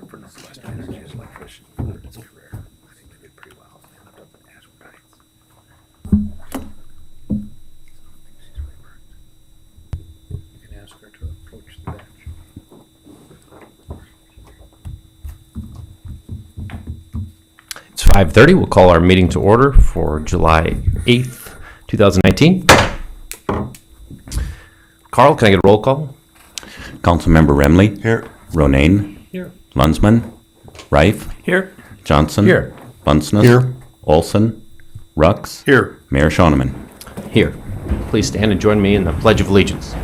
for Northwest Energy as electrician for his career. I think they did pretty well. They ended up in Ashland Heights. So I think she's really worked. You can ask her to approach the bench. It's 5:30. We'll call our meeting to order for July 8th, 2019. Carl, can I get a roll call? Councilmember Remley. Here. Ronayne. Here. Lunsman. Reif. Here. Johnson. Here. Bunceness. Here. Olson. Rux. Here. Mayor Schoeneman. Here. Please stand and join me in the Pledge of Allegiance.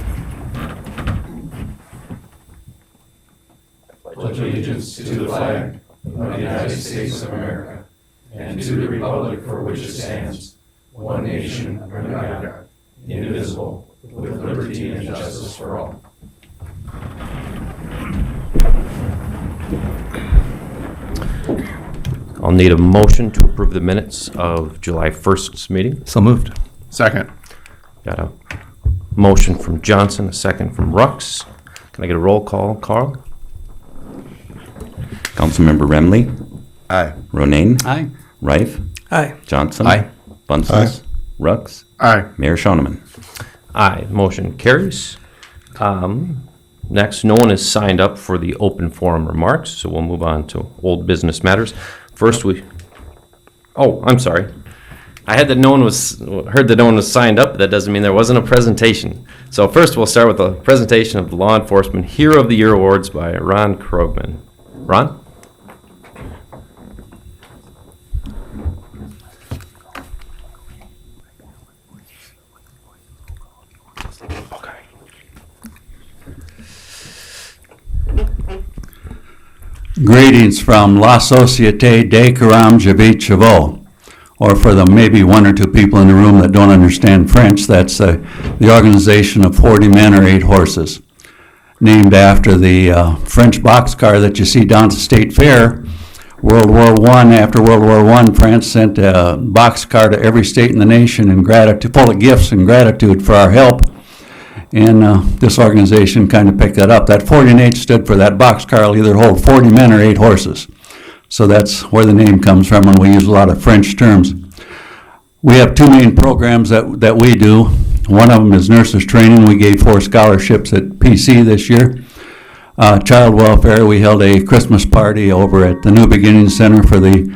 Pledge allegiance to the flag of the United States of America and to the republic for which it stands, one nation under God, indivisible, with liberty and justice for all. I'll need a motion to approve the minutes of July 1st's meeting. So moved. Second. Got a motion from Johnson, a second from Rux. Can I get a roll call, Carl? Councilmember Remley. Aye. Ronayne. Aye. Reif. Aye. Johnson. Aye. Bunceness. Rux. Aye. Mayor Schoeneman. Aye. Motion carries. Next, no one has signed up for the open forum remarks, so we'll move on to old business matters. First, I'm sorry. I had that heard that no one was signed up, but that doesn't mean there wasn't a presentation. So first, we'll start with a presentation of the Law Enforcement Hero of the Year Awards by Ron Krogman. Ron? Greetings from La Société des Carams Javit Chavot, or for the maybe one or two people in the room that don't understand French, that's the organization of 40 men or 8 horses, named after the French boxcar that you see down at the State Fair. World War I, after World War I, France sent a boxcar to every state in the nation in gratitude, full of gifts and gratitude for our help. And this organization kind of picked that up. That 40 and 8 stood for that boxcar will either hold 40 men or 8 horses. So that's where the name comes from, and we use a lot of French terms. We have 2 main programs that we do. One of them is nurses training. We gave 4 scholarships at PC this year. Child welfare, we held a Christmas party over at the New Beginnings Center for the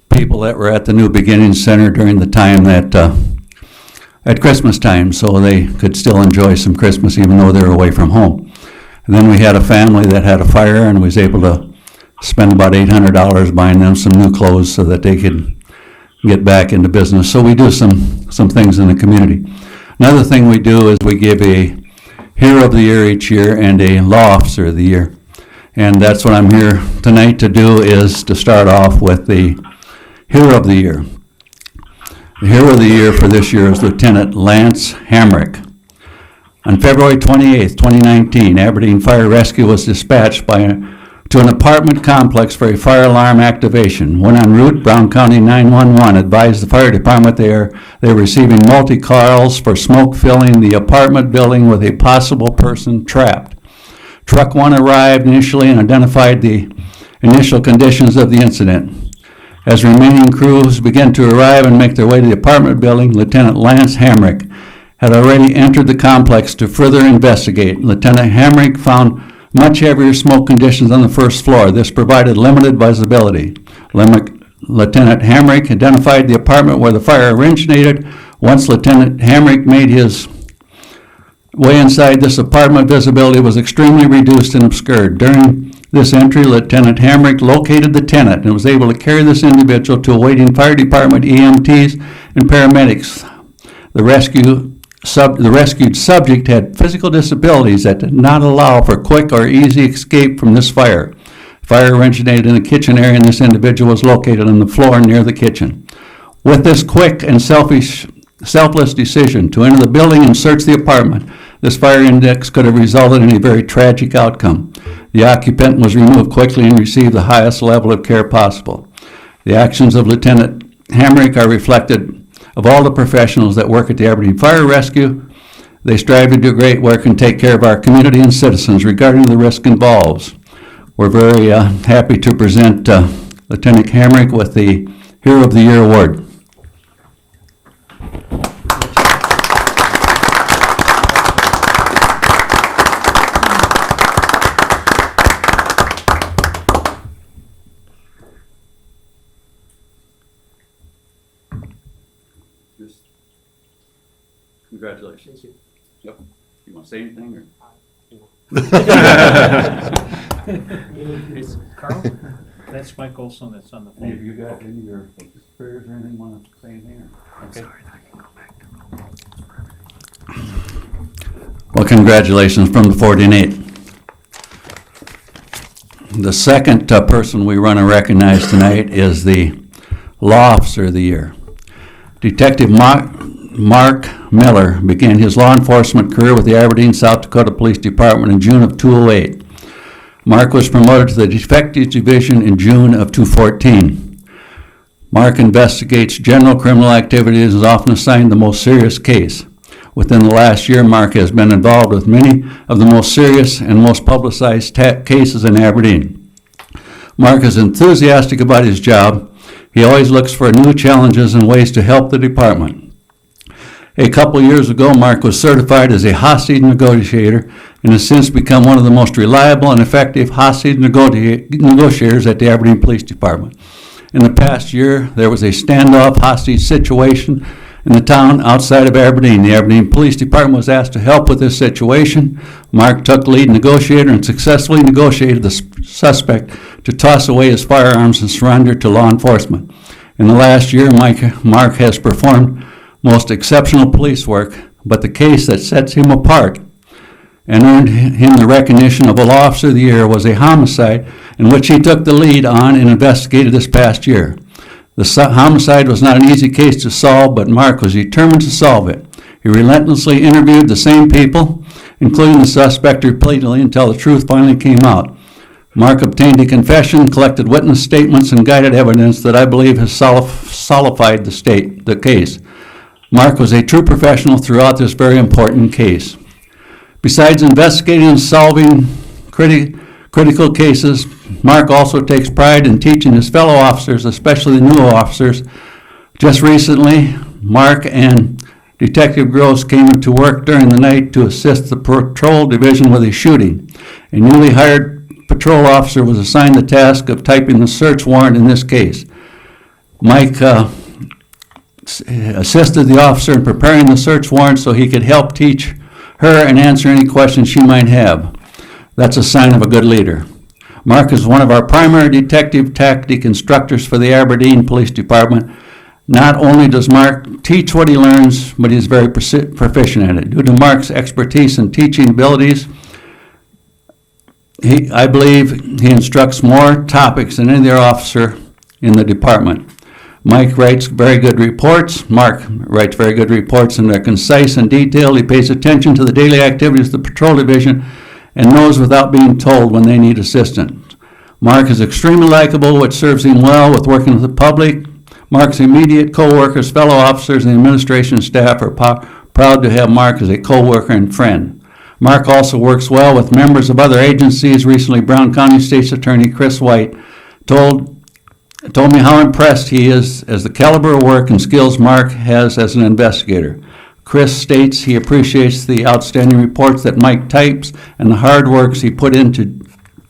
people that were at the New Beginnings Center during the time that at Christmas time, so they could still enjoy some Christmas even though they were away from home. And then we had a family that had a fire and was able to spend about $800 buying them some new clothes so that they could get back into business. So we do some things in the community. Another thing we do is we give a Hero of the Year each year and a Law Officer of the Year. And that's what I'm here tonight to do, is to start off with the Hero of the Year. The Hero of the Year for this year is Lieutenant Lance Hamrick. On February 28, 2019, Aberdeen Fire Rescue was dispatched to an apartment complex for a fire alarm activation. When en route, Brown County 911 advised the fire department they are receiving multi-calls for smoke filling the apartment building with a possible person trapped. Truck 1 arrived initially and identified the initial conditions of the incident. As remaining crews began to arrive and make their way to the apartment building, Lieutenant Lance Hamrick had already entered the complex to further investigate. Lieutenant Hamrick found much heavier smoke conditions on the first floor. This provided limited visibility. Lieutenant Hamrick identified the apartment where the fire originated. Once Lieutenant Hamrick made his way inside this apartment, visibility was extremely reduced and obscured. During this entry, Lieutenant Hamrick located the tenant and was able to carry this individual to a waiting fire department, EMTs, and paramedics. The rescued subject had physical disabilities that did not allow for quick or easy escape from this fire. Fire originated in the kitchen area, and this individual was located on the floor near the kitchen. With this quick and selfless decision to enter the building and search the apartment, this fire index could have resulted in a very tragic outcome. The occupant was removed quickly and received the highest level of care possible. The actions of Lieutenant Hamrick are reflected of all the professionals that work at the Aberdeen Fire Rescue. They strive to do great work and take care of our community and citizens regarding the risk involved. We're very happy to present Lieutenant Hamrick with the Hero of the Year Award. Congratulations. Yep. You want to say anything? Or? Carl, that's Mike Olson that's on the Any of phone. you got any of your superiors or anything want to say anything? Okay. Well, congratulations from the 48. The second person we want to recognize tonight is the Law Officer of the Year. Detective Mark Miller began his law enforcement career with the Aberdeen, South Dakota Police Department in June of 2008. Mark was promoted to the Detective Division in June of 2014. Mark investigates general criminal activities and is often assigned the most serious case. Within the last year, Mark has been involved with many of the most serious and most publicized cases in Aberdeen. Mark is enthusiastic about his job. He always looks for new challenges and ways to help the department. A couple years ago, Mark was certified as a hostage negotiator and has since become one of the most reliable and effective hostage negotiators at the Aberdeen Police Department. In the past year, there was a standoff hostage situation in the town outside of Aberdeen. The Aberdeen Police Department was asked to help with this situation. Mark took lead negotiator and successfully negotiated the suspect to toss away his firearms and surrender to law enforcement. In the last year, Mark has performed most exceptional police work, but the case that sets him apart and earned him the recognition of a Law Officer of the Year was a homicide in which he took the lead on and investigated this past year. The homicide was not an easy case to solve, but Mark was determined to solve it. He relentlessly interviewed the same people, including the suspect repeatedly, until the truth finally came out. Mark obtained a confession, collected witness statements, and guided evidence that I believe has solidified the case. Mark was a true professional throughout this very important case. Besides investigating and solving critical cases, Mark also takes pride in teaching his fellow officers, especially the new officers. Just recently, Mark and Detective Gross came into work during the night to assist the patrol division with a shooting. A newly hired patrol officer was assigned the task of typing the search warrant in this case. Mike assisted the officer in preparing the search warrant so he could help teach her and answer any questions she might have. That's a sign of a good leader. Mark is one of our primary detective tactic instructors for the Aberdeen Police Department. Not only does Mark teach what he learns, but he's very proficient at it. Due to Mark's expertise and teaching abilities, I believe he instructs more topics than any other officer in the department. Mark writes very good reports, and they're concise and detailed. He pays attention to the daily activities of the patrol division and knows without being told when they need assistance. Mark is extremely likable, which serves him well with working with the public. Mark's immediate co-workers, fellow officers, and the administration staff are proud to have Mark as a co-worker and friend. Mark also works well with members of other agencies. Recently, Brown County State's Attorney Chris White told me how impressed he is as the caliber of work and skills Mark has as an investigator. Chris states he appreciates the outstanding reports that Mike types and the hard works he put into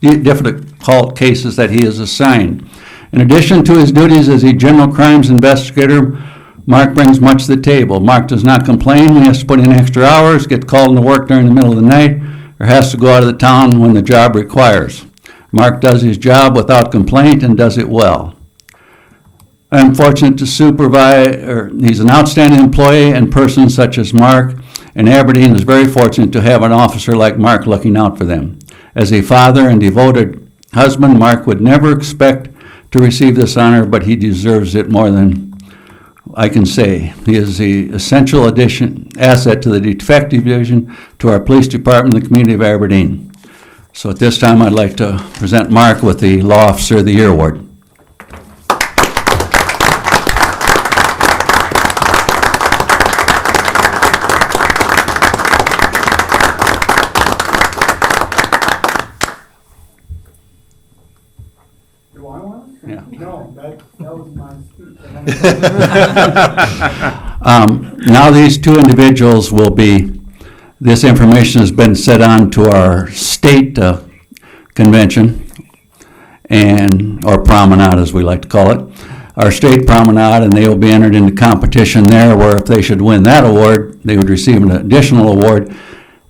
difficult cases that he is assigned. In addition to his duties as a general crimes investigator, Mark brings much to the table. Mark does not complain when he has to put in extra hours, get called into work during the middle of the night, or has to go out of the town when the job requires. Mark does his job without complaint and does it well. I am fortunate to he's an outstanding employee and person such as Mark, and Aberdeen is very fortunate to have an officer like Mark looking out for them. As a father and devoted husband, Mark would never expect to receive this honor, but he deserves it more than I can say. He is the essential asset to the detective division, to our police department, and the community of Aberdeen. So at this time, I'd like to present Mark with the Law Officer of the Year Award. Now these two individuals will be, this information has been set on to our state convention, or promenade as we like to call it, our state promenade, and they will be entered into competition there where if they should win that award, they would receive an additional award,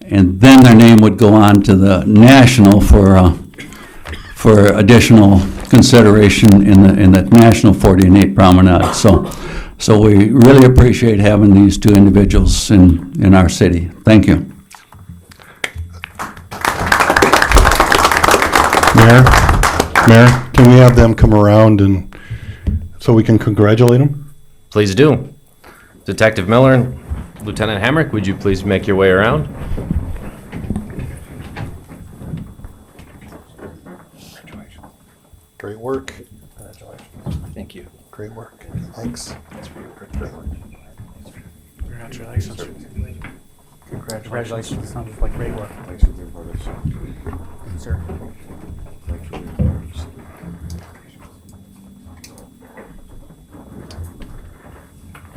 and then their name would go on to the national for additional consideration in the National 40 and 8 Promenade. So we really appreciate having these two individuals in our city. Thank you. Mayor, can we have them come around and so we can congratulate them? Please do. Detective Miller and Lieutenant Hamrick, would you please make your way around? Great work. Thank you. Great work. Thanks. Congratulations. Congratulations. Sounds like great work. Sir.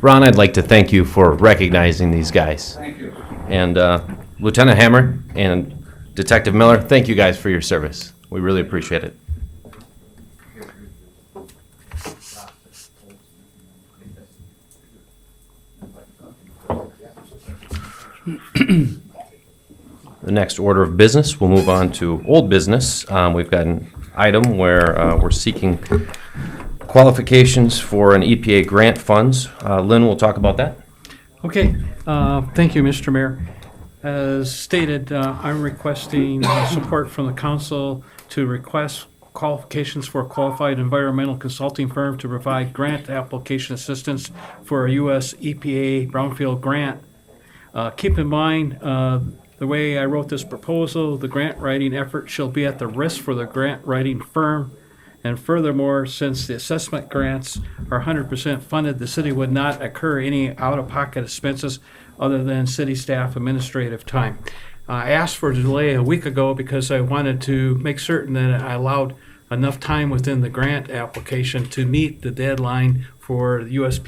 Ron, I'd like to thank you for recognizing these guys. Thank you. And Lieutenant Hammer and Detective Miller, thank you guys for your service. We really appreciate it. The next order of business, we'll move on to old business. We've got an item where we're seeking qualifications for an EPA grant funds. Lynn will talk about that. Okay, thank you, Mr. Mayor. As stated, I'm requesting support from the council to request qualifications for a qualified environmental consulting firm to provide grant application assistance for a U.S. EPA brownfield grant. Keep in mind, the way I wrote this proposal, the grant writing effort shall be at the risk for the grant writing firm. And furthermore, since the assessment grants are 100% funded, the city would not incur any out-of-pocket expenses other than city staff administrative time. I asked for a delay a week ago because I wanted to make certain that I allowed enough time within the grant application to meet the deadline for US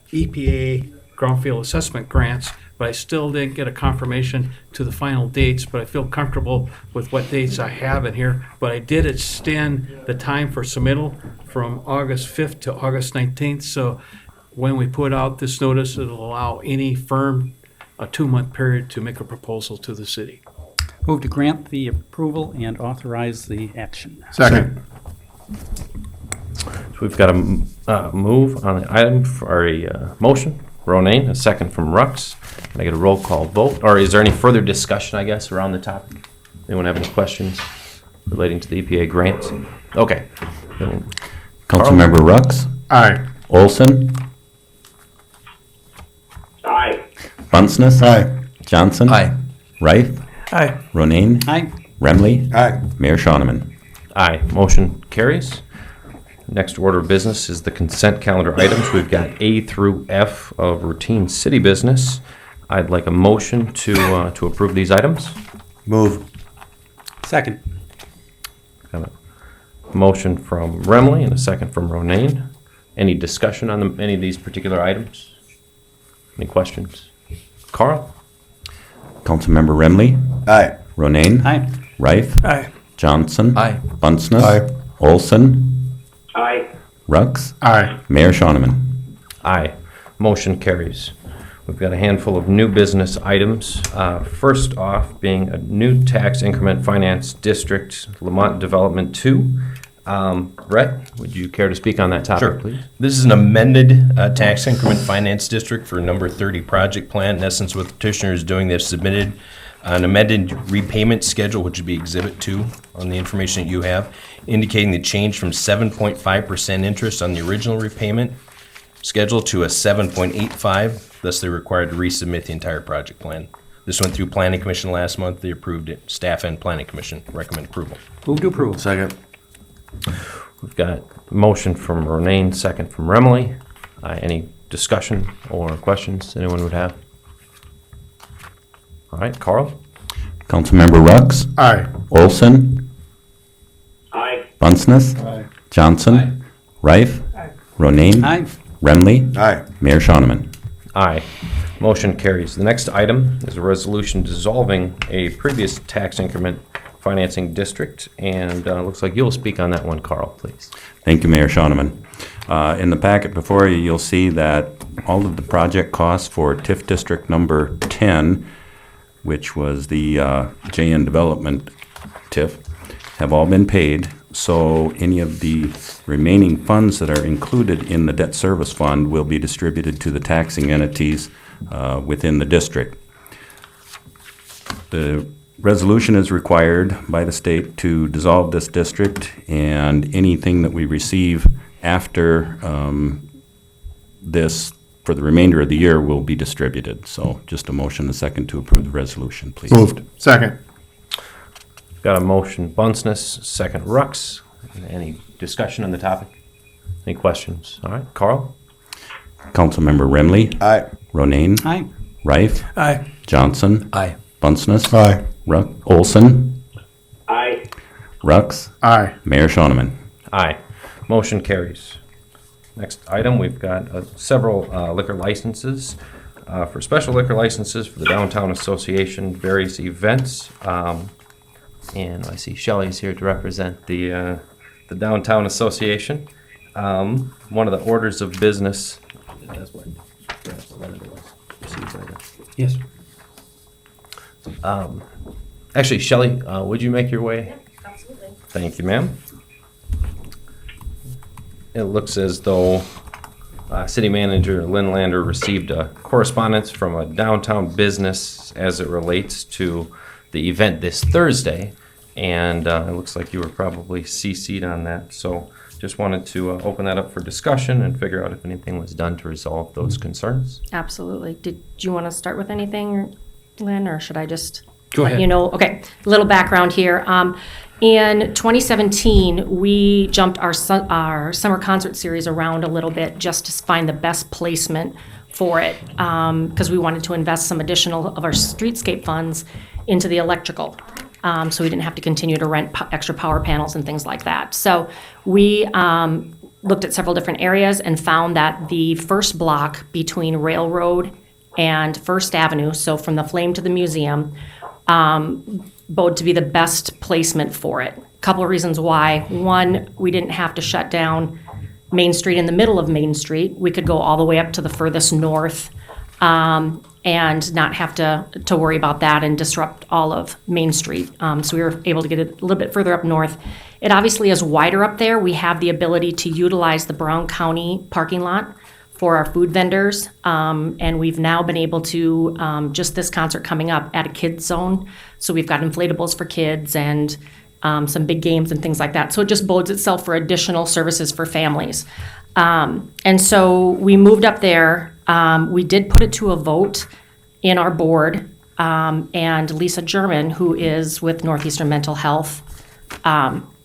EPA groundfield assessment grants, but I still didn't get a confirmation to the final dates, but I feel comfortable with what dates I have in here. But I did extend the time for submittal from August 5th to August 19th, so when we put out this notice, it'll allow any firm a 2-month period to make a proposal to the city. Move to grant the approval and authorize the action. Second. So we've got a move on the item for a motion. Ronayne, a second from Rux. Can I get a roll call vote? Or is there any further discussion, I guess, around the topic? Anyone have any questions relating to the EPA grants? Okay. Councilmember Rux, Aye. Olson, Aye. Bunceness. Aye. Johnson. Aye. Rife. Aye. Ronayne. Aye. Remley. Aye. Mayor Shonneman. Aye. Motion carries. Next order of business is the consent calendar items. We've got A through F of routine city business. I'd like a motion to approve these items. Move. Second. Got a motion from Remley and a second from Ronayne. Any discussion on any of these particular items? Any questions? Carl? Councilmember Remley. Aye. Ronayne. Aye. Rife. Aye. Johnson. Aye. Bunceness. Aye. Olson. Aye. Rux. Aye. Mayor Shonneman. Aye. Motion carries. We've got a handful of new business items. First off, being a new tax increment finance district, Lamont Development 2. Rhett, would you care to speak on that topic, Sure. please? This is an amended tax increment finance district for number 30 project plan. In essence, what the petitioner is doing, they've submitted an amended repayment schedule, which would be Exhibit 2 on the information that you have, indicating the change from 7.5% interest on the original repayment schedule to a 7.85. Thus, they're required to resubmit the entire project plan. This went through Planning Commission last month. They approved it. Staff and Planning Commission recommend approval. Move to approve. Second. We've got a motion from Ronayne, second from Remley. Any discussion or questions anyone would have? All right, Carl? Councilmember Rux. Aye. Olson. Aye. Bunceness. Aye. Johnson. Rife. Ronayne. Aye. Remley. Aye. Mayor Shonneman. Aye. Motion carries. The next item is a resolution dissolving a previous tax increment financing district, and looks like you'll speak on that one, Carl, please. Thank you, Mayor Shonneman. In the packet before you, you'll see that all of the project costs for TIF District Number 10, which was the JN Development TIF, have all been paid. So any of the remaining funds that are included in the debt service fund will be distributed to the taxing entities within the district. The resolution is required by the state to dissolve this district, and anything that we receive after this for the remainder of the year will be distributed. So just a motion, a second to approve the resolution, please. Moved. Second. Got a motion, Bunceness, second Rux. Any discussion on the topic? Any questions? All right, Carl? Councilmember Remley. Aye. Ronayne. Aye. Rife. Aye. Johnson. Aye. Bunceness. Aye. Olson. Aye. Rux. Aye. Mayor Shonneman. Aye. Motion carries. Next item, we've got several liquor licenses. For special liquor licenses for the Downtown Association, various events. And I see Shelley's here to represent the Downtown Association. One of the orders of business. That's what the letter was received by the- Yes. Actually, Shelley, would you make your way? Absolutely. Thank you, ma'am. It looks as though City Manager Lynn Lander received a correspondence from a downtown business as it relates to the event this Thursday, and it looks like you were probably CC'd on that. So just wanted to open that up for discussion and figure out if anything was done to resolve those concerns. Absolutely. Did you want to start with anything, Lynn, or should I just? Go let ahead. You know, okay, a little background here. In 2017, we jumped our summer concert series around a little bit just to find the best placement for it, because we wanted to invest some additional of our streetscape funds into the electrical, so we didn't have to continue to rent extra power panels and things like that. So we looked at several different areas and found that the first block between Railroad and First Avenue, so from the Flame to the museum, bode to be the best placement for it. Couple of reasons why. One, we didn't have to shut down Main Street in the middle of Main Street. We could go all the way up to the furthest north and not have to worry about that and disrupt all of Main Street. So we were able to get it a little bit further up north. It obviously is wider up there. We have the ability to utilize the Brown County parking lot for our food vendors, and we've now been able to, just this concert coming up, add a kids zone. So we've got inflatables for kids and some big games and things like that. So it just bodes itself for additional services for families. And so we moved up there. We did put it to a vote in our board, and Lisa German, who is with Northeastern Mental Health,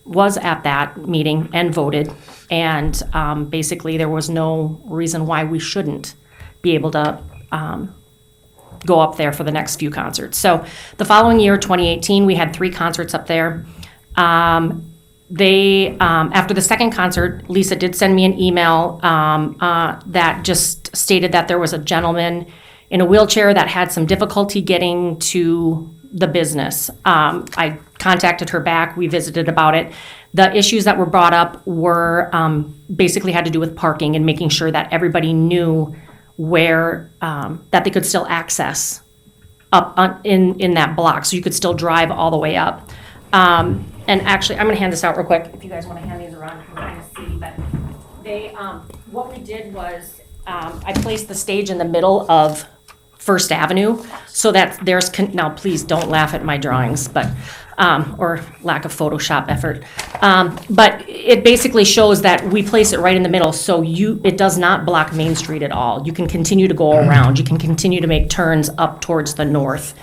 was at that meeting and voted. And basically, there was no reason why we shouldn't be able to go up there for the next few concerts. So the following year, 2018, we had 3 concerts up there. After the second concert, Lisa did send me an email that just stated that there was a gentleman in a wheelchair that had some difficulty getting to the business. I contacted her back. We visited about it. The issues that were brought up were basically had to do with parking and making sure that everybody knew where that they could still access up in that block, so you could still drive all the way up. And actually, I'm going to hand this out real quick. If you guys want to hand these around, you can kind of see. But they, what we did was, I placed the stage in the middle of First Avenue, so that there's now. Please don't laugh at my drawings, but or lack of Photoshop effort. But it basically shows that we place it right in the middle, so it does not block Main Street at all. You can continue to go around. You can continue to make turns up towards the north.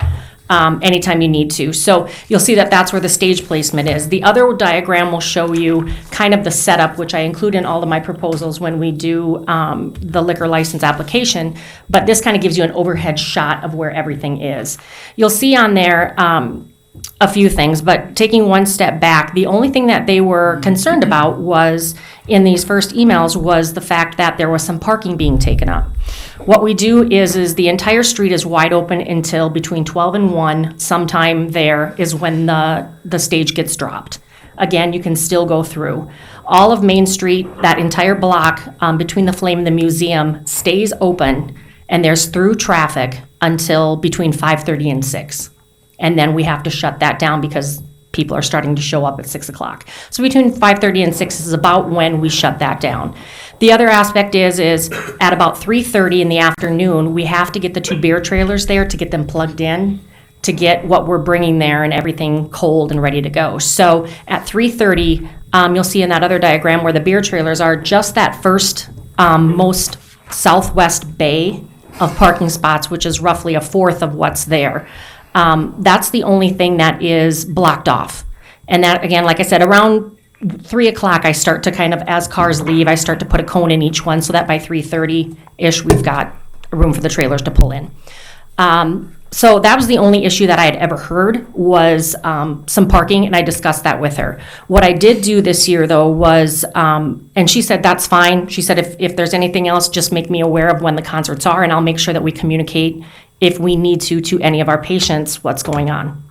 Anytime you need to. So you'll see that that's where the stage placement is. The other diagram will show you kind of the setup, which I include in all of my proposals when we do the liquor license application, but this kind of gives you an overhead shot of where everything is. You'll see on there a few things, but taking one step back, the only thing that they were concerned about was, in these first emails, was the fact that there was some parking being taken up. What we do is the entire street is wide open until between 12 and 1, sometime there is when the stage gets dropped. Again, you can still go through. All of Main Street, that entire block between the Flame and the museum stays open, and there's through traffic until between 5:30 and 6. And then we have to shut that down because people are starting to show up at 6 o'clock. So between 5:30 and 6 is about when we shut that down. The other aspect is at about 3:30 in the afternoon, we have to get the 2 beer trailers there to get them plugged in, to get what we're bringing there and everything cold and ready to go. So at 3:30, you'll see in that other diagram where the beer trailers are, just that first most southwest bay of parking spots, which is roughly a fourth of what's there. That's the only thing that is blocked off. And that, again, like I said, around 3 o'clock, I start to kind of, as cars leave, I start to put a cone in each one so that by 3:30-ish, we've got room for the trailers to pull in. So that was the only issue that I had ever heard was some parking, and I discussed that with her. What I did do this year, though, was, and she said, that's fine. She said, if there's anything else, just make me aware of when the concerts are, and I'll make sure that we communicate if we need to any of our patients what's going on.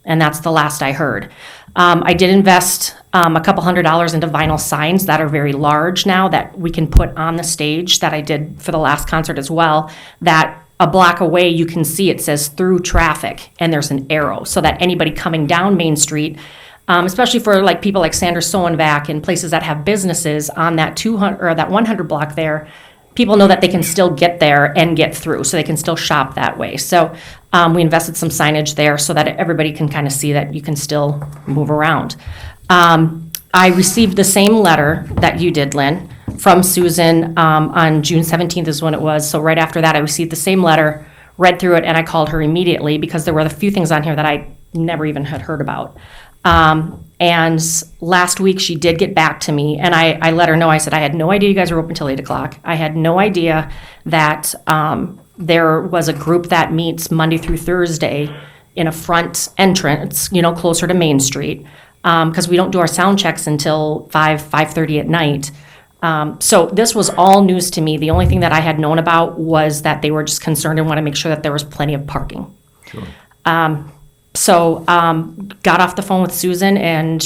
And that's the last I heard. I did invest a couple $100 into vinyl signs that are very large now that we can put on the stage, that I did for the last concert as well, that a block away you can see it says through traffic, and there's an arrow so that anybody coming down Main Street, especially for like people like Sanders Soenvac and places that have businesses on that 200 or that 100 block there, people know that they can still get there and get through, so they can still shop that way. So we invested some signage there so that everybody can kind of see that you can still move around. I received the same letter that you did, Lynn, from Susan on June 17th is when it was. So right after that, I received the same letter, read through it, and I called her immediately because there were a few things on here that I never even had heard about. And last week she did get back to me, and I let her know. I said, I had no idea you guys were open till 8 o'clock. I had no idea that there was a group that meets Monday through Thursday in a front entrance, closer to Main Street, because we don't do our sound checks until 5:30 at night. So this was all news to me. The only thing that I had known about was that they were just concerned and want to make sure that there was plenty of parking. Sure. So got off the phone with Susan, and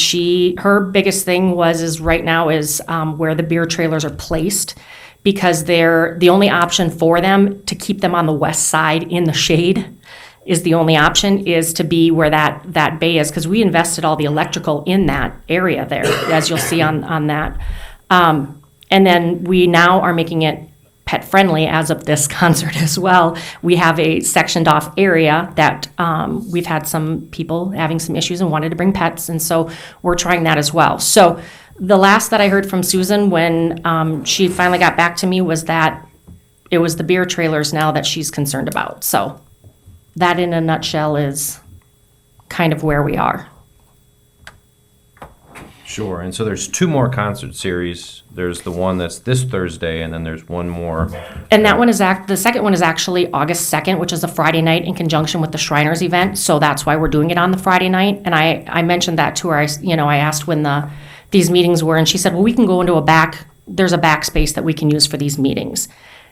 her biggest thing is right now is where the beer trailers are placed, because they're the only option for them to keep them on the west side in the shade is the only option is to be where that bay is, because we invested all the electrical in that area there, as you'll see on that. And then we now are making it pet friendly as of this concert as well. We have a sectioned off area that we've had some people having some issues and wanted to bring pets, and so we're trying that as well. So the last that I heard from Susan when she finally got back to me was that it was the beer trailers now that she's concerned about. So that in a nutshell is kind of where we are. Sure, and so there's 2 more concert series. There's the one that's this Thursday, and then there's one more. And that one is the second one is actually August 2nd, which is a Friday night in conjunction with the Shriners event. So that's why we're doing it on the Friday night. And I mentioned that to her. I asked when these meetings were, and she said, well, we can go into there's a back space that we can use for these meetings.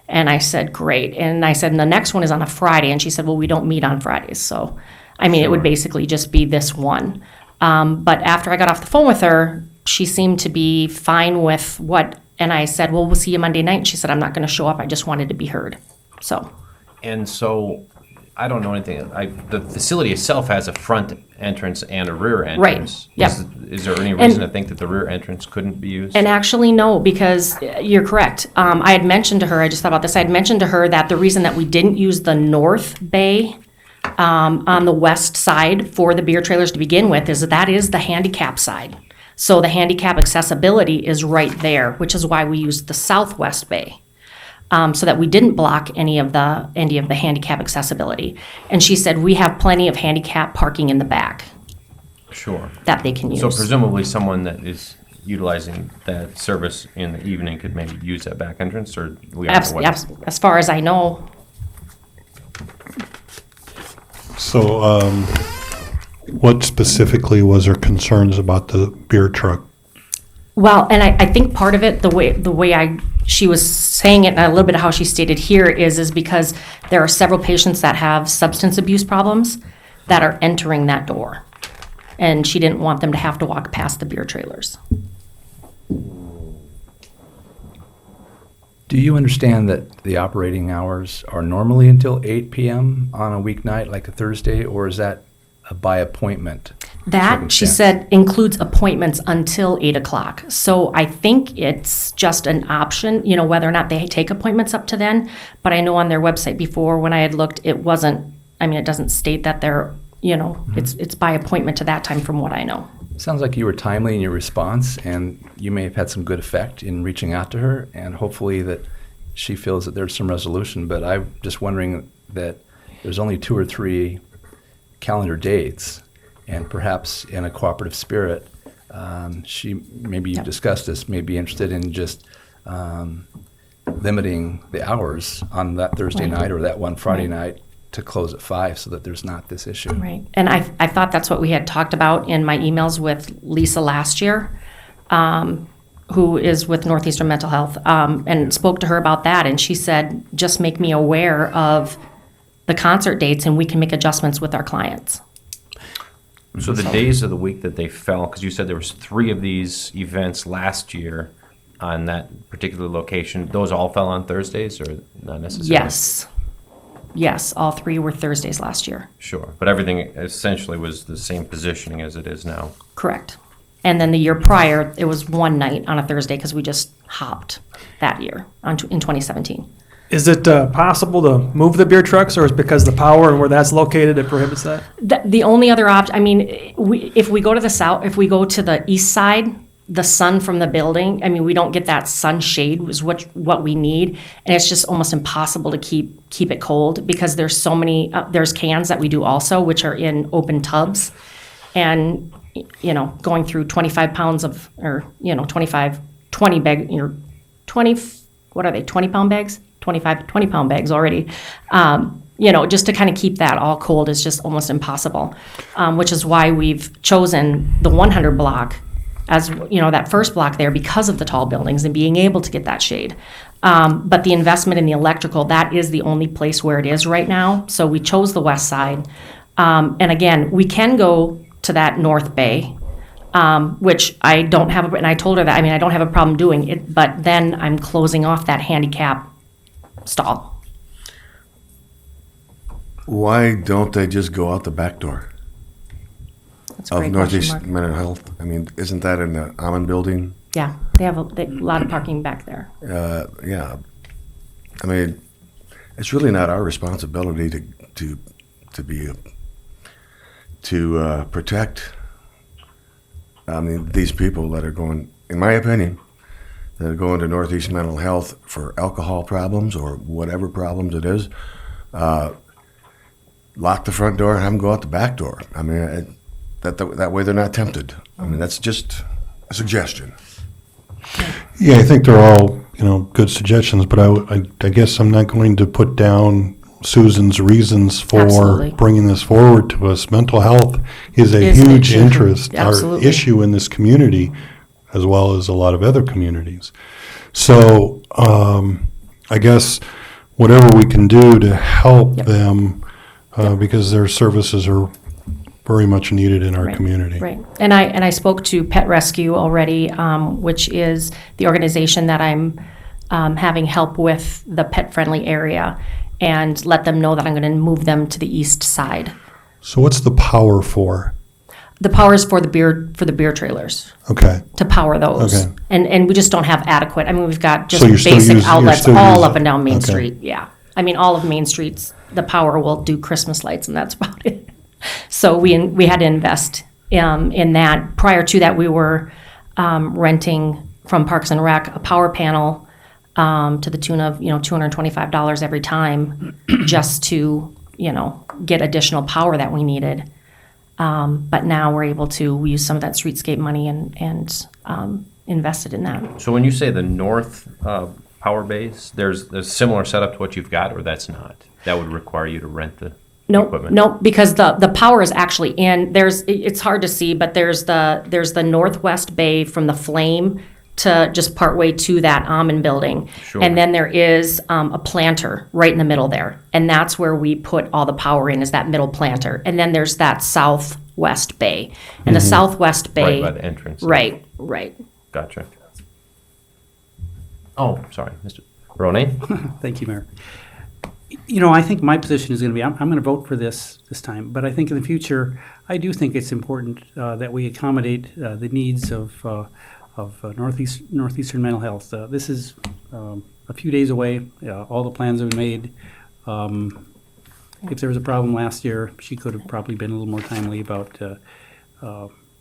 And I said, great. And I said, and the next one is on a Friday. And she said, well, we don't meet on Fridays. So, it would basically just be this one. But after I got off the phone with her, she seemed to be fine with and I said, well, we'll see you Monday night. And she said, I'm not going to show up. I just wanted to be heard. So. And so, I don't know anything. The facility itself has a front entrance and a rear entrance. Right. Yep. Is there any reason to think that the rear entrance couldn't be used? And actually, no, because you're correct. I had mentioned to her, I just thought about this, I had mentioned to her that the reason that we didn't use the north bay on the west side for the beer trailers to begin with is that is the handicap side. So the handicap accessibility is right there, which is why we used the southwest bay. So that we didn't block any of the handicap accessibility. And she said, we have plenty of handicap parking in the back. Sure. That they can use. So presumably someone that is utilizing that service in the evening could maybe use that back entrance, or we don't know what? As far as I know. So what specifically was her concerns about the beer truck? Well, and I think part of it, the way she was saying it, and a little bit of how she stated here is because there are several patients that have substance abuse problems that are entering that door. And she didn't want them to have to walk past the beer trailers. Do you understand that the operating hours are normally until 8 p.m. on a weeknight, like a Thursday, or is that a by appointment? That, she said, includes appointments until 8 o'clock. So I think it's just an option, whether or not they take appointments up to then. But I know on their website before, when I had looked, it doesn't state that they're, it's by appointment to that time from what I know. Sounds like you were timely in your response, and you may have had some good effect in reaching out to her, and hopefully that she feels that there's some resolution. But I'm just wondering that there's only 2 or 3 calendar dates, and perhaps in a cooperative spirit, maybe you discussed this, may be interested in just limiting the hours on that Thursday night or that one Friday night to close at 5 so that there's not this issue. Right. And I thought that's what we had talked about in my emails with Lisa last year, who is with Northeastern Mental Health, and spoke to her about that. And she said, just make me aware of the concert dates and we can make adjustments with our clients. So the days of the week that they fell, because you said there was 3 of these events last year on that particular location, those all fell on Thursdays or not necessarily? Yes, all 3 were Thursdays last year. Sure, but everything essentially was the same positioning as it is now. Correct. And then the year prior, it was one night on a Thursday because we just hopped that year in 2017. Is it possible to move the beer trucks, or is it because the power and where that's located, it prohibits that? The only other option, if we go to the south, if we go to the east side, the sun from the building, we don't get that sun shade, is what we need. And it's just almost impossible to keep it cold because there's so many, there's cans that we do also, which are in open tubs. And, going through 25 pounds of, or, 20 bag, 20, what are they, 20 pound bags? 20 pound bags already. Just to kind of keep that all cold is just almost impossible, which is why we've chosen the 100 block as, that first block there because of the tall buildings and being able to get that shade. But the investment in the electrical, that is the only place where it is right now. So we chose the west side. And again, we can go to that north bay, which I don't have, and I told her that, I don't have a problem doing it, but then I'm closing off that handicap stall. Why don't they just go out the back door That's a of great Northeast question, Mark. Mental Health? Isn't that in the Almond building? Yeah, they have a lot of parking back there. Yeah. It's really not our responsibility to protect these people that are going, in my opinion, that are going to Northeast Mental Health for alcohol problems or whatever problems it is. Lock the front door and have them go out the back door. That way they're not tempted. That's just a suggestion. Yeah, I think they're all, good suggestions, but I guess I'm not going to put down Susan's reasons for Absolutely. bringing this forward to us. Mental health is a Is an huge issue. interest, or Absolutely. issue in this community, as well as a lot of other communities. So I guess whatever we can do to help them, because their services are very much needed in our community. Right. And I spoke to Pet Rescue already, which is the organization that I'm having help with the pet-friendly area, and let them know that I'm going to move them to the east side. So what's the power for? The power is for the beer trailers. Okay. To power those. Okay. And we just don't have adequate. We've got just So you're still basic using- outlets you're still all using- up and down Main okay. Street. Yeah. All of Main Street's, the power will do Christmas lights, and that's about it. So we had to invest in that. Prior to that, we were renting from Parks and Rec a power panel to the tune of $225 every time, just to get additional power that we needed. But now we're able to use some of that streetscape money and invested in that. So when you say the north power base, there's a similar setup to what you've got, or that's not? That would require you to rent the Nope, equipment? nope, because the power is actually in, it's hard to see, but there's the northwest bay from the flame to just partway to that almond building. Sure. And then there is a planter right in the middle there. And that's where we put all the power in, is that middle planter. And then there's that southwest bay. And the southwest bay. Right by the entrance. Right. Gotcha. Oh, sorry, Mr. Ronayne? Thank you, Mayor. You know, I think my position is going to be, I'm going to vote for this time, but I think in the future, I do think it's important that we accommodate the needs of northeastern mental health. This is a few days away. All the plans have been made. If there was a problem last year, she could have probably been a little more timely about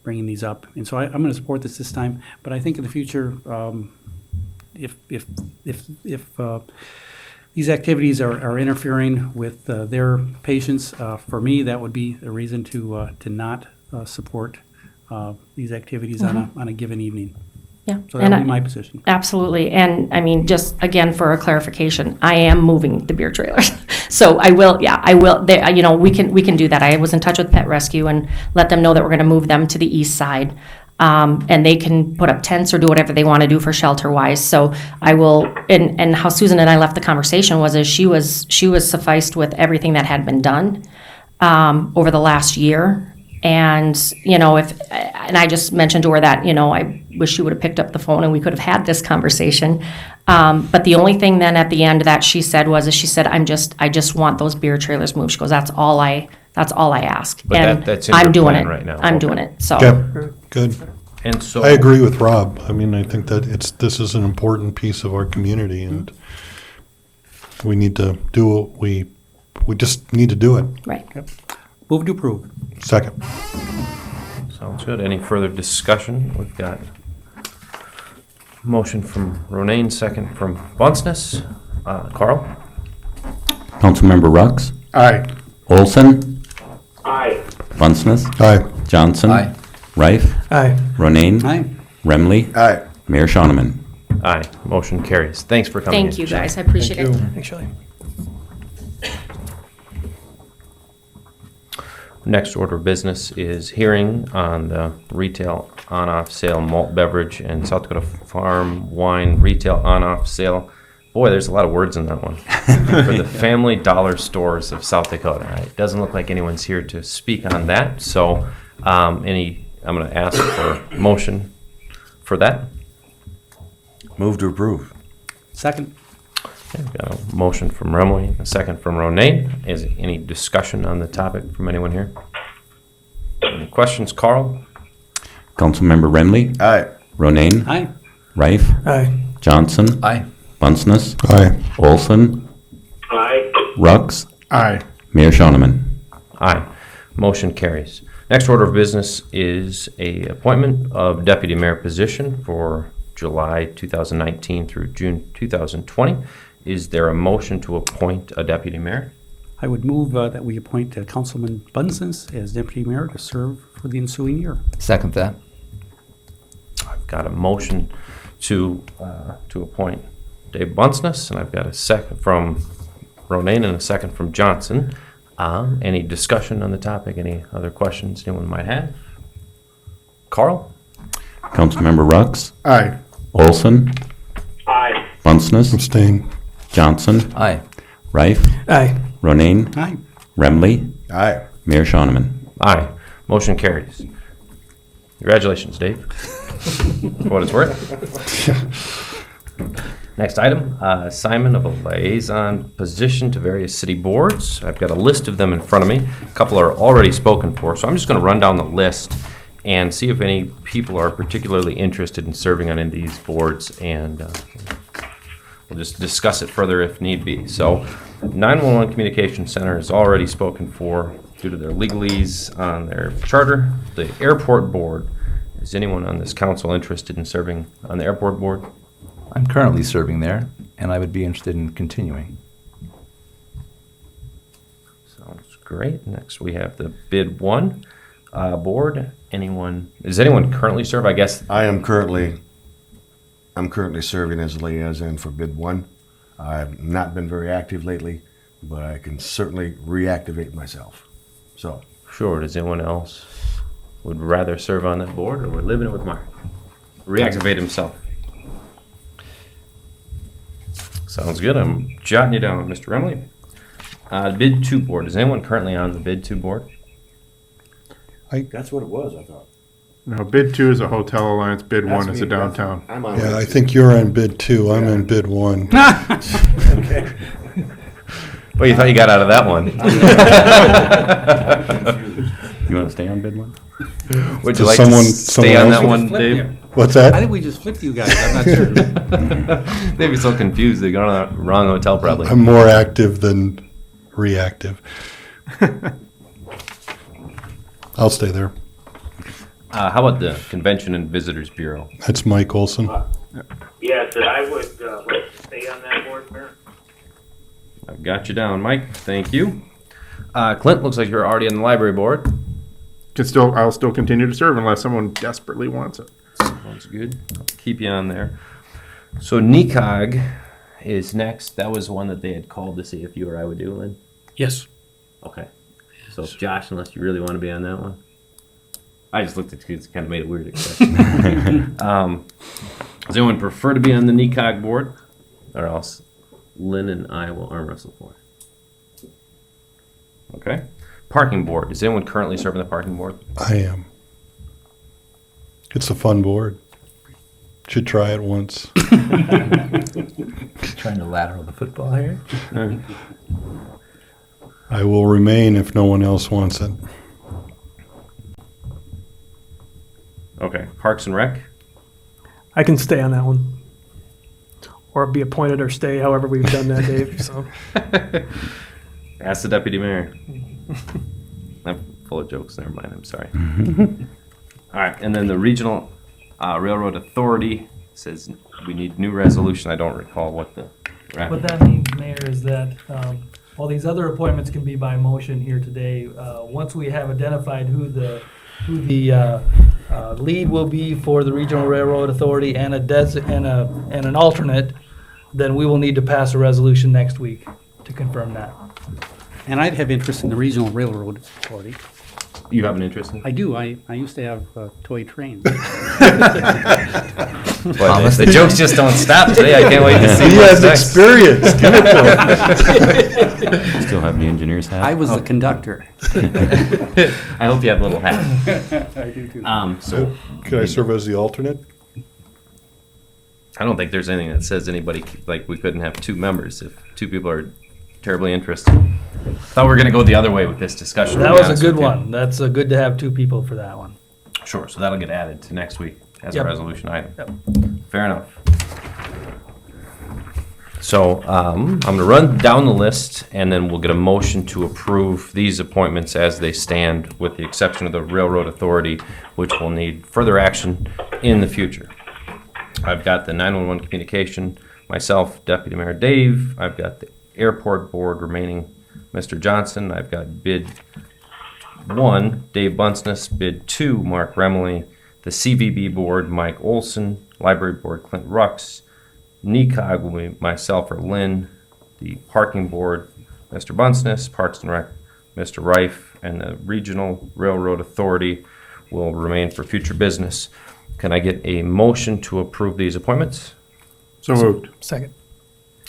bringing these up. And so I'm going to support this time. But I think in the future, if these activities are interfering with their patients, for me, that would be a reason to not support these activities on a given evening. Yeah. So that would be my position. Absolutely. And I mean, just again, for a clarification, I am moving the beer trailers. So I will. We can do that. I was in touch with Pet Rescue and let them know that we're going to move them to the east side. And they can put up tents or do whatever they want to do for shelter wise. So I will, and how Susan and I left the conversation was she was sufficed with everything that had been done, over the last year. And, and I just mentioned to her that, I wish she would have picked up the phone and we could have had this conversation. But the only thing then at the end that she said was, I just want those beer trailers moved. She goes, that's all I ask. But and that's in I'm your doing plan it right now. I'm Okay. doing it. So Yep, good. And so. I agree with Rob. I mean, I think that this is an important piece of our community, and we need to do what we just need to do it. right. Move to approve. Second. Sounds good. Any further discussion? We've got motion from Ronayne, second from Bunceness. Carl? Councilmember Rux, Aye. Olson, Aye. Bunceness, Aye. Johnson. Aye. Rife, Aye. Ronayne. Aye. Remley, Aye. Mayor Shoneman. Aye. Motion carries. Thanks for coming in. Thank you guys. I appreciate it. Actually. Next order of business is hearing on the retail on-off sale malt beverage and South Dakota Farm wine retail on-off sale. Boy, there's a lot of words in that one. For the Family Dollar Stores of South Dakota. It doesn't look like anyone's here to speak on that, so I'm going to ask for a motion for that. Move to approve. Second. Okay, we've got a motion from Remley, a second from Ronayne. Is any discussion on the topic from anyone here? Any questions, Carl? Councilmember Remley, Aye. Ronayne, Aye. Rife, Aye. Johnson, Aye. Bunceness, Aye. Olson, Aye. Rux, Aye. Mayor Shoneman. Aye. Motion carries. Next order of business is a appointment of deputy mayor position for July 2019 through June 2020. Is there a motion to appoint a deputy mayor? I would move that we appoint Councilman Bunceness as deputy mayor to serve for the ensuing year. Second that. I've got a motion to appoint Dave Bunceness, and I've got a second from Ronayne and a second from Johnson. Any discussion on the topic? Any other questions anyone might have? Carl? Councilmember Rux, Aye. Olson, Aye. Bunceness, Abstain. Johnson, Aye. Rife, Aye. Ronayne, Aye. Remley, Aye. Mayor Shoneman. Aye. Motion carries. Congratulations, Dave. For what it's worth. Next item, assignment of a liaison position to various city boards. I've got a list of them in front of me. A couple are already spoken for, so I'm just going to run down the list and see if any people are particularly interested in serving on any of these boards, and we'll just discuss it further if need be. So 911 Communication Center is already spoken for due to their legalese on their charter. The airport board, is anyone on this council interested in serving on the airport board? I'm currently serving there, and I would be interested in continuing. Sounds great. Next we have the bid one board. Is anyone currently serve? I guess I'm currently serving as liaison for bid one. I've not been very active lately. but I can certainly reactivate myself. So, Sure. Does anyone else would rather serve on that board, or we're living it with Mark? Reactivate himself. Sounds good. I'm jotting you down, Mr. Remley. Bid 2 board. Is anyone currently on the bid 2 board? that's what it was, I thought. No, bid 2 is a hotel alliance, bid 1 is a downtown. I'm on Yeah, I think you're on bid 2. I'm in bid 1. Well, you thought you got out of that one. You want to stay on bid 1? Would you Does like to someone stay on else that want- one, Dave? What's I that? think we just flipped you guys, I'm not sure. They'd be so confused. They got on the wrong hotel, probably. I'm more active than reactive. I'll stay there. How about the Convention and Visitors Bureau? That's Mike Olson. Yes, I would like to stay on that board, Mayor. I've got you down, Mike. Thank you. Clint, looks like you're already on the library board. I'll still continue to serve unless someone desperately wants it. Sounds good. I'll keep you on there. So NECOG is next. That was one that they had called to see if you or I would do, Lynn. Yes. Okay. So Josh, unless you really want to be on that one. I just looked at it because it kind of made it weird. Does anyone prefer to be on the NECOG board? Or else Lynn and I will arm wrestle for it. Okay. Parking board. Is anyone currently serving the parking board? I am. It's a fun board. Should try it once. Trying to lateral the football here? I will remain if no one else wants it. Okay. Parks and Rec? I can stay on that one. Or be appointed or stay, however we've done that, Dave, so. Ask the deputy mayor. I'm full of jokes. Never mind. I'm sorry. All right. And then the Regional Railroad Authority says we need new resolution. I don't recall what the. What that means, Mayor, is that all these other appointments can be by motion here today. Once we have identified who the lead will be for the Regional Railroad Authority and and an alternate, then we will need to pass a resolution next week to confirm that. And I'd have interest in the Regional Railroad Authority. You have an interest in? I do, I used to have toy trains. Boy, the jokes just don't stop today. I can't wait to see what's next. experience. Give it to him. Still have the engineer's hat? I was the conductor. I hope you have a little hat. I do too. So Can I serve as the alternate? I don't think there's anything that says anybody, like, we couldn't have 2 members if 2 people are terribly interested. Thought we were going to go the other way with this discussion. That to be was a honest good with you. one. That's good to have 2 people for that one. Sure, so that'll get added to next week as Yep. a resolution item. Yep. Fair enough. So I'm going to run down the list, and then we'll get a motion to approve these appointments as they stand, with the exception of the Railroad Authority, which will need further action in the future. I've got the 911 communication, myself, Deputy Mayor Dave. I've got the Airport Board remaining, Mr. Johnson. I've got bid 1, Dave Bunceness. Bid 2, Mark Remley. The CVB Board, Mike Olson. Library Board, Clint Rux. NECOG will be myself or Lynn. The Parking Board, Mr. Bunceness. Parks and Rec, Mr. Reif. And the Regional Railroad Authority will remain for future business. Can I get a motion to approve these appointments? So moved. Second.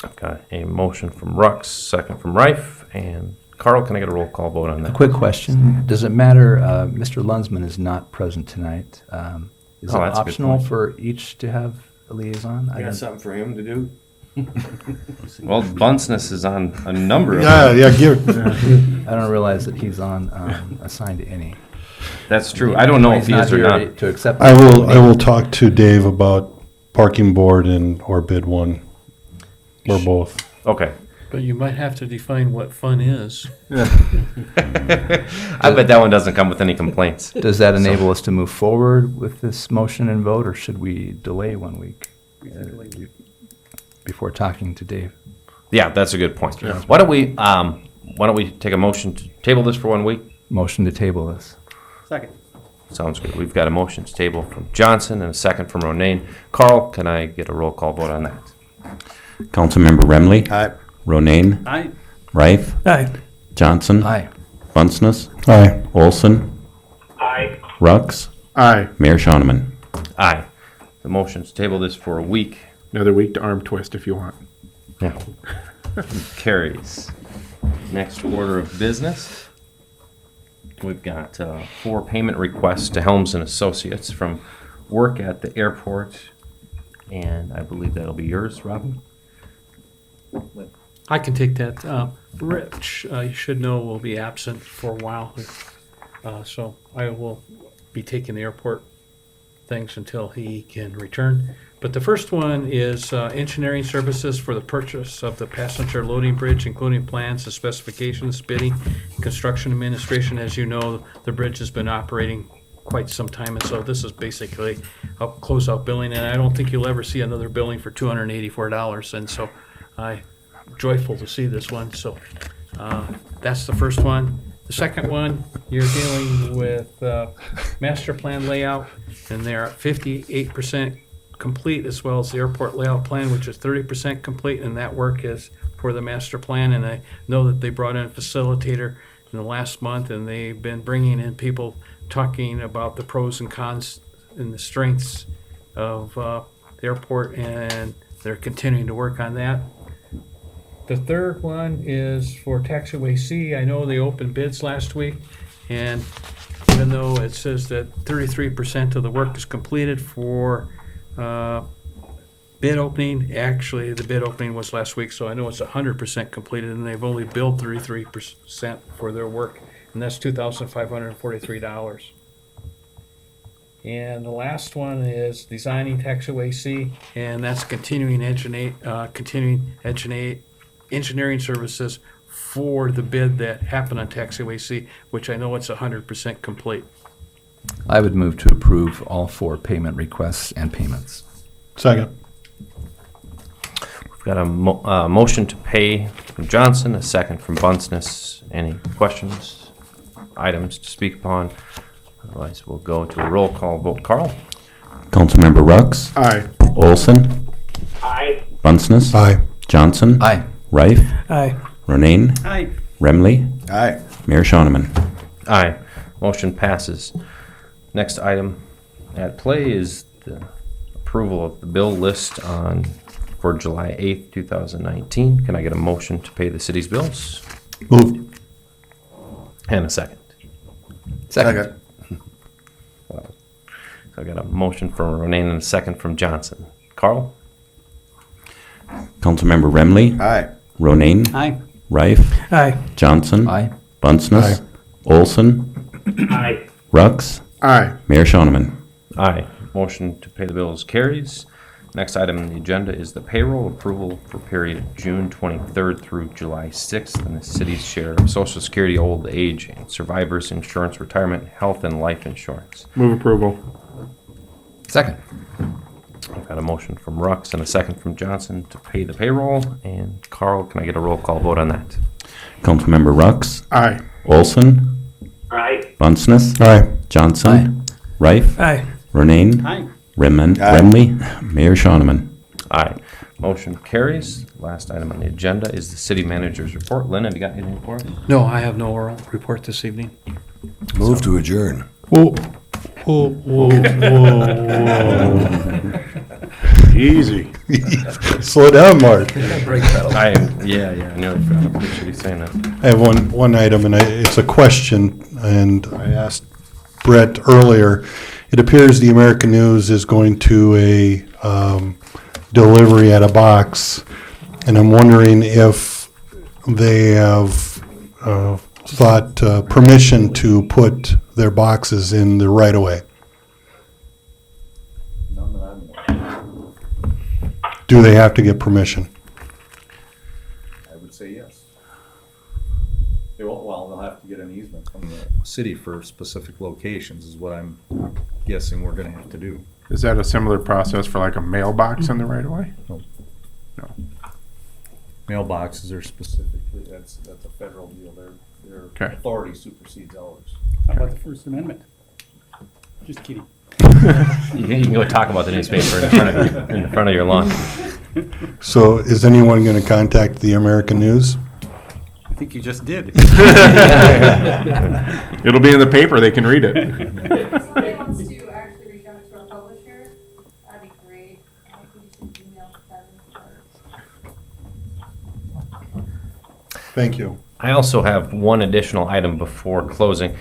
I've got a motion from Rux, second from Reif, and Carl, can I get a roll call vote on A that? quick question. Does it matter, Mr. Lunsman is not present tonight. Is Oh, it that's a good optional point. for each to have a liaison? I I got don't- something for him to do. Well, Bunceness is on a number of Yeah, them. yeah, give, I don't realize that he's on, assigned to any. That's true. I don't know if he He's is or here not. To accept. I will talk to Dave about parking board or bid 1, or both. Okay. But you might have to define what fun is. I bet that one doesn't come with any complaints. Does that enable us to move forward with this motion and vote, or should we delay 1 week before talking to Dave? Yeah, that's a good point. Why don't we take a motion to table this for 1 week? Motion to table this. Second. Sounds good. We've got a motion to table from Johnson and a second from Ronayne. Carl, can I get a roll call vote on that? Councilmember Remley? Aye. Ronayne? Aye. Rife, Aye. Johnson. Aye. Bunceness, Aye. Olson, Aye. Rux, Aye. Mayor Shoneman. Aye. The motion's table this for a week. Another week to arm twist if you want. Yeah. Carries. Next order of business. We've got 4 payment requests to Helms and Associates from work at the airport, and I believe that'll be yours, Robin. I can take that. Rich, you should know, will be absent for a while. So I will be taking the airport things until he can return. But the first one is engineering services for the purchase of the passenger loading bridge, including plans and specifications, bidding, construction administration. As you know, the bridge has been operating quite some time, and so this is basically a closeout billing, and I don't think you'll ever see another billing for $284, and so I'm joyful to see this one. So that's the first one. The second one, you're dealing with master plan layout, and they're at 58% complete, as well as the airport layout plan, which is 30% complete, and that work is for the master plan. And I know that they brought in a facilitator in the last month, and they've been bringing in people talking about the pros and cons and the strengths of the airport, and they're continuing to work on that. The third one is for Taxiway C. I know they opened bids last week, and even though it says that 33% of the work is completed for bid opening, actually the bid opening was last week, so I know it's 100% completed, and they've only billed 33% for their work, and that's $2,543. And the last one is designing Taxiway C, and that's continuing engineering services for the bid that happened on Taxiway C, which I know it's 100% complete. I would move to approve all 4 payment requests and payments. Second. We've got a motion to pay from Johnson, a second from Bunceness. Any questions, items to speak upon? Otherwise, we'll go to a roll call vote. Carl? Councilmember Rux, Aye. Olson, Aye. Bunceness, Aye. Johnson, Aye. Rife, Aye. Ronayne, Aye. Remley, Aye. Mayor Shoneman. Aye. Motion passes. Next item at play is the approval of the bill list for July 8th, 2019. Can I get a motion to pay the city's bills? Moved. And a second. Second. So I got a motion from Ronayne and a second from Johnson. Carl? Councilmember Remley, Aye. Ronayne, Aye. Rife, Aye. Johnson, Aye. Bunceness, Olson, Aye. Rux, Aye. Mayor Shoneman. Aye. Motion to pay the bills carries. Next item on the agenda is the payroll approval for period June 23rd through July 6th and the city's share of Social Security, old age, and survivors insurance, retirement, health, and life insurance. Move approval. Second. I've got a motion from Rux and a second from Johnson to pay the payroll. And Carl, can I get a roll call vote on that? Councilmember Rux, Aye. Olson, Aye. Bunceness, Aye. Johnson, Rife, Aye. Ronayne, Aye. Remley, Mayor Shoneman. Aye. Motion carries. Last item on the agenda is the city manager's report. Lynn, have you got anything for us? No, I have no oral report this evening. Move to adjourn. Whoa. Whoa, whoa, whoa. Easy. Slow down, Mark. I nearly forgot. I appreciate you saying that. I have one item, and it's a question, and I asked Brett earlier. It appears the American News is going to a delivery at a box, and I'm wondering if they have sought permission to put their boxes in the right-of-way. None that I'm aware of. Do they have to get permission? I would say yes. They won't, well, they'll have to get an easement from the city for specific locations is what I'm guessing we're gonna have to do. Is that a similar process for like a mailbox in the right of way? Mailboxes are specifically, that's a federal deal. Their Okay. authority supersedes ours. How about the First Amendment? Just kidding. You can go talk about the newspaper in front of your lawn. So is anyone going to contact the American News? I think you just did. It'll be in the paper, they can read it. If somebody wants to actually reach out to our publisher, that'd be great. You should email Kevin. Thank you. I also have one additional item before closing.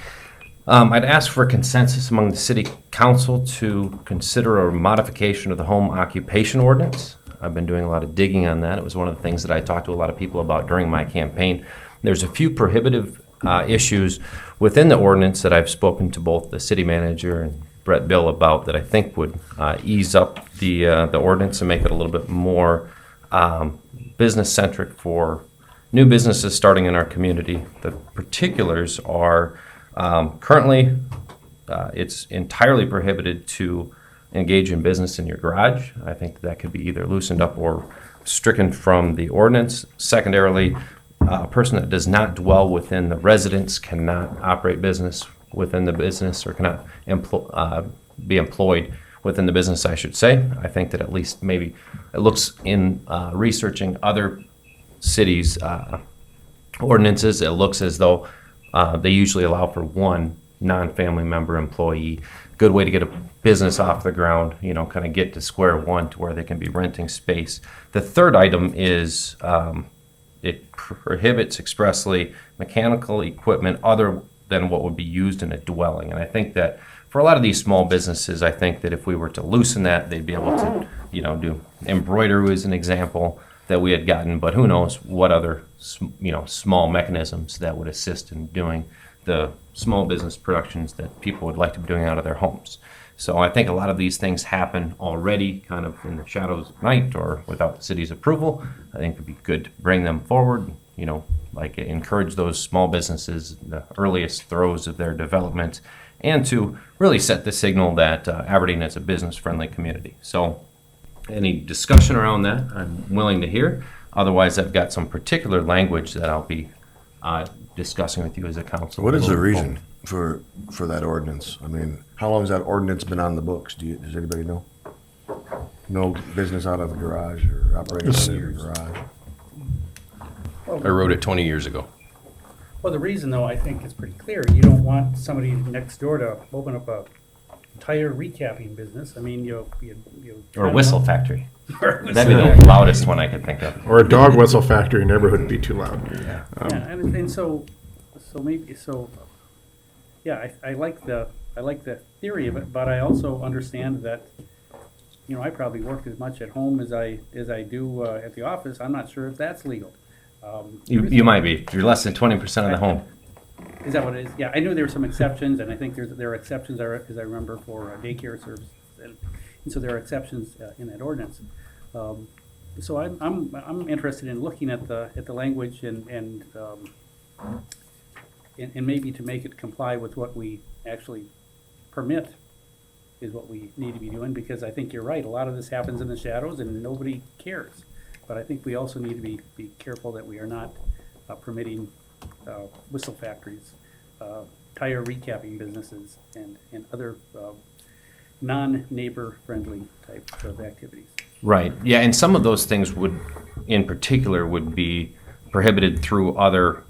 I'd ask for consensus among the city council to consider a modification of the home occupation ordinance. I've been doing a lot of digging on that. It was one of the things that I talked to a lot of people about during my campaign. There's a few prohibitive issues within the ordinance that I've spoken to both the city manager and Brett Bill about that I think would ease up the ordinance and make it a little bit more business-centric for new businesses starting in our community. The particulars are currently it's entirely prohibited to engage in business in your garage. I think that could be either loosened up or stricken from the ordinance. Secondarily, a person that does not dwell within the residence cannot operate business within the business or cannot be employed within the business, I should say. I think that at least maybe it looks in researching other cities' ordinances, it looks as though they usually allow for one non-family member employee. Good way to get a business off the ground, kind of get to square one to where they can be renting space. The third item is it prohibits expressly mechanical equipment other than what would be used in a dwelling. And I think that for a lot of these small businesses, I think that if we were to loosen that, they'd be able to, do embroidery as an example that we had gotten, but who knows what other, small mechanisms that would assist in doing the small business productions that people would like to be doing out of their homes. So I think a lot of these things happen already kind of in the shadows of night or without the city's approval. I think it'd be good to bring them forward, like encourage those small businesses in the earliest throes of their development and to really set the signal that Aberdeen is a business-friendly community. So any discussion around that, I'm willing to hear. Otherwise, I've got some particular language that I'll be discussing with you as a council. What is the reason for that ordinance? I mean, how long has that ordinance been on the books? Does anybody know? No business out of a garage or operating out of your garage? I wrote it 20 years ago. Well, the reason, though, I think is pretty clear. You don't want somebody next door to open up a tire recapping business. I mean, you or a whistle factory. That'd be the loudest one I could think of. Or a dog whistle factory neighborhood would be too loud. Yeah, and so maybe yeah, I like the theory of it, but I also understand that I probably work as much at home as I do at the office. I'm not sure if that's legal. You might be. You're less than 20% of the home. Is that what it is? Yeah, I knew there were some exceptions, and I think there are exceptions, as I remember, for daycare services, and so there are exceptions in that ordinance. So I'm interested in looking at the language and maybe to make it comply with what we actually permit is what we need to be doing, because I think you're right. A lot of this happens in the shadows and nobody cares. But I think we also need to be careful that we are not permitting whistle factories, tire recapping businesses, and other non-neighbor friendly types of activities. Right. Yeah, and some of those things would be prohibited through other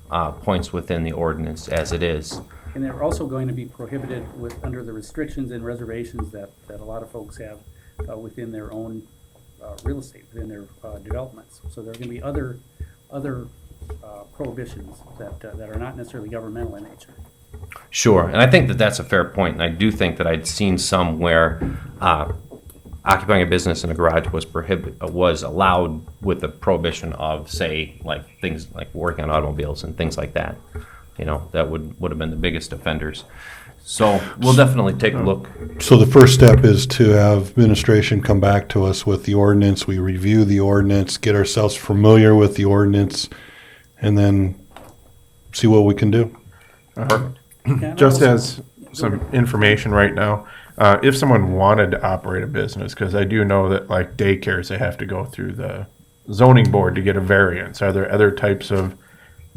points within the ordinance as it is. And they're also going to be prohibited under the restrictions and reservations that a lot of folks have within their own real estate, within their developments. So there are going to be other prohibitions that are not necessarily governmental in nature. Sure, and I think that that's a fair point, and I do think that I'd seen some where occupying a business in a garage was allowed with the prohibition of, say, like things like working on automobiles and things like that. That would have been the biggest offenders. So we'll definitely take a look. So the first step is to have administration come back to us with the ordinance. We review the ordinance, get ourselves familiar with the ordinance, and then see what we can do. Just as some information right now, if someone wanted to operate a business, because I do know that like daycares, they have to go through the zoning board to get a variance. Are there other types of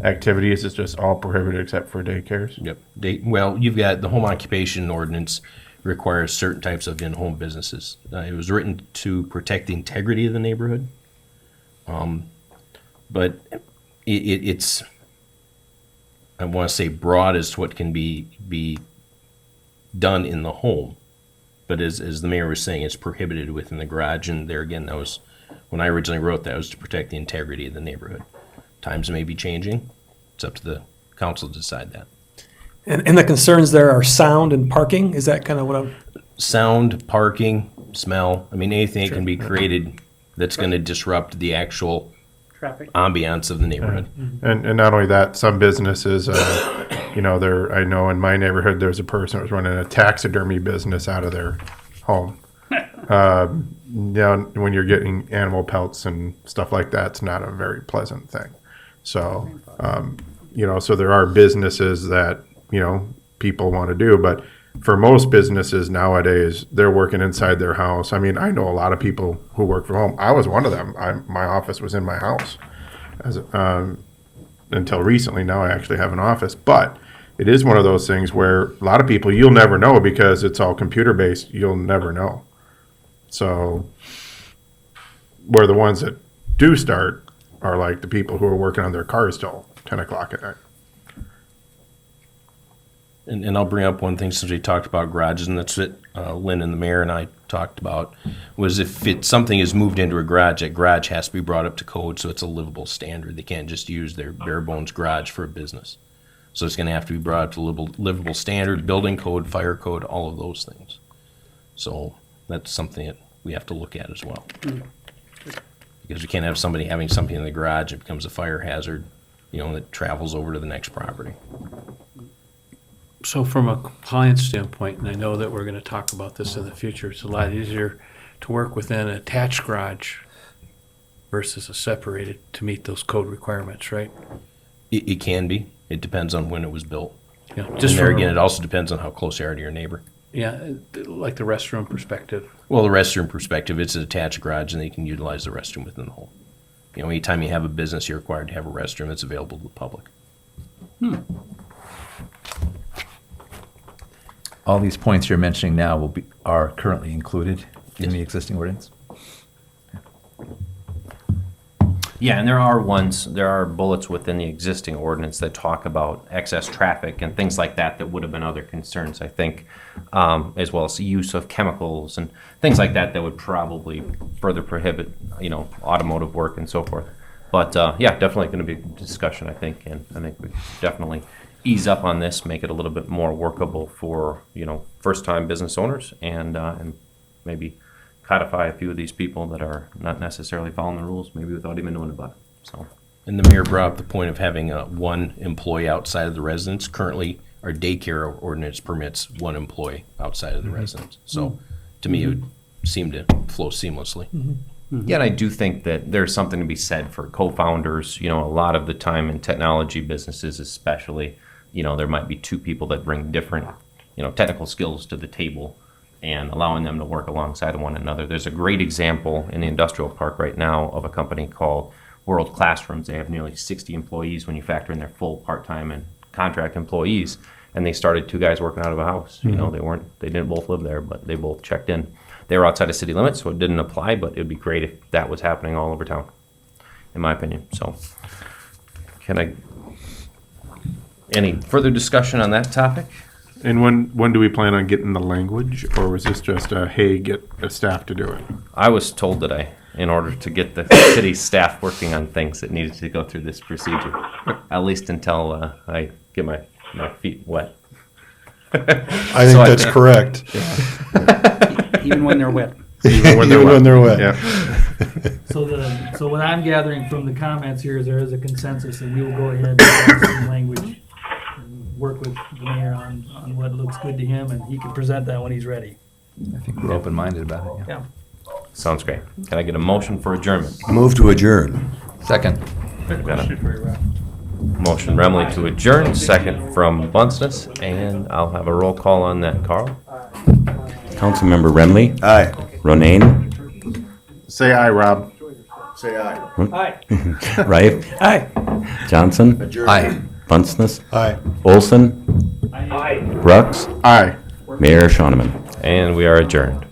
activities? It's just all prohibited except for daycares? Yep. Well, you've got the home occupation ordinance requires certain types of in-home businesses. It was written to protect the integrity of the neighborhood. But it's I want to say broad as to what can be done in the home. But as the mayor was saying, it's prohibited within the garage, and there again, that was, when I originally wrote that, was to protect the integrity of the neighborhood. Times may be changing. It's up to the council to decide that. And the concerns there are sound and parking? Is that kind of what I'm? Sound, parking, smell, I mean, anything that can be created that's going to disrupt the actual Traffic. ambiance of the neighborhood. And not only that, some businesses, I know in my neighborhood, there's a person that was running a taxidermy business out of their home. When you're getting animal pelts and stuff like that, it's not a very pleasant thing. So, so there are businesses that, people want to do, but for most businesses nowadays, they're working inside their house. I mean, I know a lot of people who work from home. I was one of them. My office was in my house until recently. Now I actually have an office, but it is one of those things where a lot of people, you'll never know because it's all computer based. You'll never know. So where the ones that do start are like the people who are working on their cars till 10 o'clock at night. And I'll bring up one thing since we talked about garages, and that's what Lynn and the mayor and I talked about, was if something is moved into a garage, that garage has to be brought up to code so it's a livable standard. They can't just use their bare bones garage for a business. So it's going to have to be brought up to livable standard, building code, fire code, all of those things. So that's something that we have to look at as well. Because you can't have somebody having something in the garage, it becomes a fire hazard, that travels over to the next property. So from a compliance standpoint, and I know that we're going to talk about this in the future, it's a lot easier to work within an attached garage versus a separated to meet those code requirements, right? It can be. It depends on when it was built. Yeah, And just there from again, it also depends on how close you are to your neighbor. Yeah, like the restroom perspective. Well, the restroom perspective, it's an attached garage and they can utilize the restroom within the home. Anytime you have a business, you're required to have a restroom that's available to the public. All these points you're mentioning now are currently included in the existing ordinance? Yeah, and there are bullets within the existing ordinance that talk about excess traffic and things like that would have been other concerns, I think, as well as the use of chemicals and things like that would probably further prohibit, automotive work and so forth. But, definitely going to be a discussion, I think, and I think we definitely ease up on this, make it a little bit more workable for, first-time business owners and maybe codify a few of these people that are not necessarily following the rules, maybe without even knowing about it. So, And the mayor brought up the point of having one employee outside of the residence. Currently, our daycare ordinance permits one employee outside of the residence. So to me, it would seem to flow seamlessly. Yeah, and I do think that there's something to be said for co-founders. A lot of the time in technology businesses especially, there might be two people that bring different, technical skills to the table and allowing them to work alongside of one another. There's a great example in the industrial park right now of a company called World Classrooms. They have nearly 60 employees when you factor in their full part-time and contract employees. And they started two guys working out of a house. They didn't both live there, but they both checked in. They were outside of city limits, so it didn't apply, but it would be great if that was happening all over town, in my opinion. So, any further discussion on that topic? And when do we plan on getting the language, or was this just get a staff to do it? I was told that in order to get the city staff working on things, it needed to go through this procedure, at least until I get my feet wet. I think that's correct. Even when they're wet. Even when they're wet. Yeah. So what I'm gathering from the comments here is there is a consensus that we will go ahead and have some language and work with the mayor on what looks good to him, and he can present that when he's ready. I think we're open-minded about it, Yeah. Sounds great. Can I get a motion for adjournment? Move to adjourn. Second. Motion Remley to adjourn, second from Bunceness, and I'll have a roll call on that. Carl? Councilmember Remley. Aye. Ronayne. Say aye, Rob. Say aye. Aye. Wright. Aye. Johnson. Adjourn. Aye. Bunceness. Aye. Olson. Aye. Brooks. Aye. Mayor Shoneman. And we are adjourned.